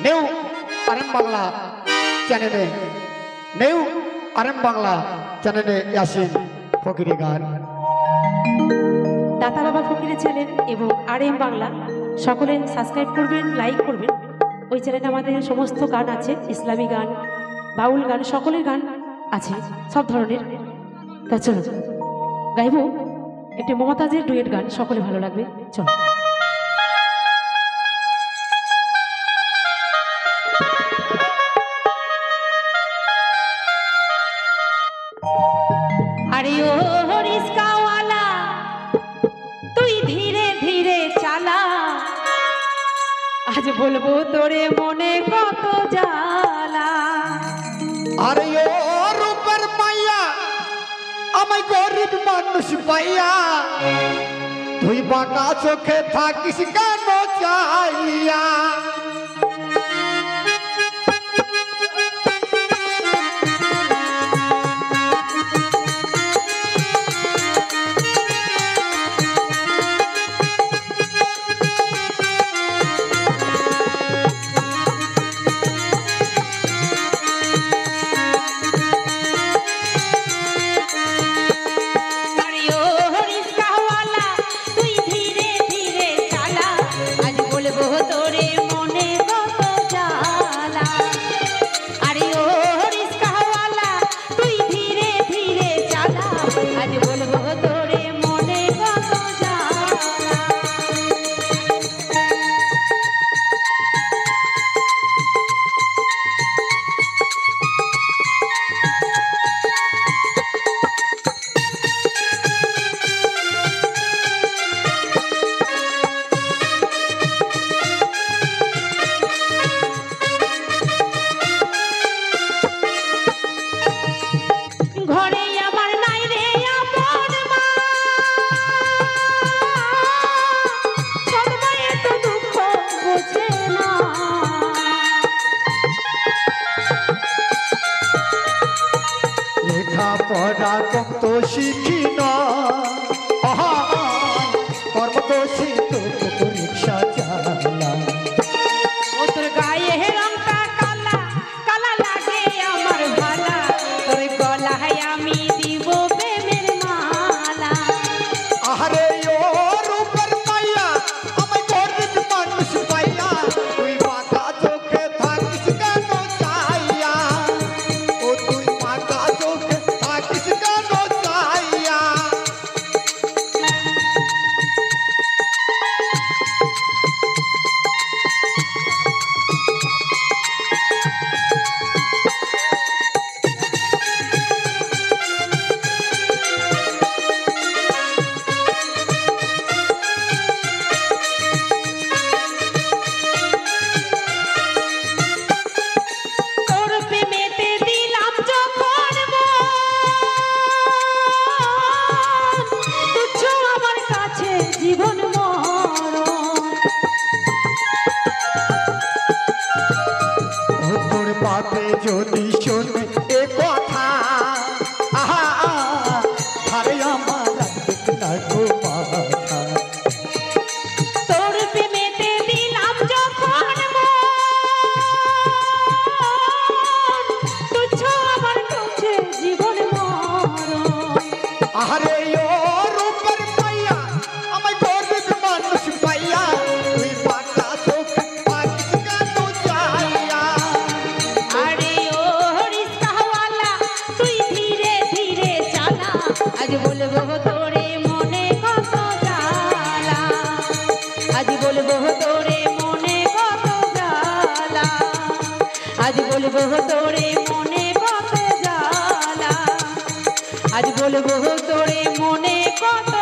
New RM Bangla চ্যানেলে new RM Bangla চ্যানেলে ইয়াসিন ফকিরি গান দাতা বাবা ফকিরের চ্যানেল এবং আরএম বাংলা সকলে সাবস্ক্রাইব করবেন, লাইক করবেন। ওই চ্যানেলে আমাদের সমস্ত গান আছে, ইসলামী গান, বাউল গান, সকলের গান আছে, সব ধরনের। তা চলো গাইব একটি মমতাজের ডুয়েট গান, সকলে ভালো লাগবে। চলো। আরে ও রিস্কাওয়ালা তুই ধীরে ধীরে চালা, আজ বলবো তোরে মনে কত জ্বালা। আরে ও রূপের মাইয়া আমায় গরিব মানুষ পাইয়া তুই বাঁকা চোখে থাকিস কেন চাইয়া। পড়া কম তো শিখি না, কর্ম তো শিখতো রিক্সা চালা। ও তোর গায়ে রংটা কালা কালা লাগে আমার ভালা, তোর গলায় আমি দিব প্রেমের মালা। আরে ও রূপের মাইয়া আমায় গরিব মানুষ পাইয়া তুই বাঁকা চোখে থাকিস কেন চাইয়া। ও তুই বাঁকা চোখে থাকিস কেন চাইয়া। বাপে যদি শোনে এ কথা, আরে আমার লাগো মাথা। তোর প্রেমেতে দিলাম যখন তুচ্ছ আমার কাছে জীবন মরণ। আরে ও রূপের মাইয়া আমায় গরিব মানুষ পাইয়া তুই বাঁকা চোখে থাকিস কেন চাইয়া। আজ বলবো তোরে মনে কত জ্বালা, আজ বলবো তোরে মনে কত জ্বালা, আজ বলবো তোরে মনে কত জ্বালা, আজ বলবো তোরে মনে কত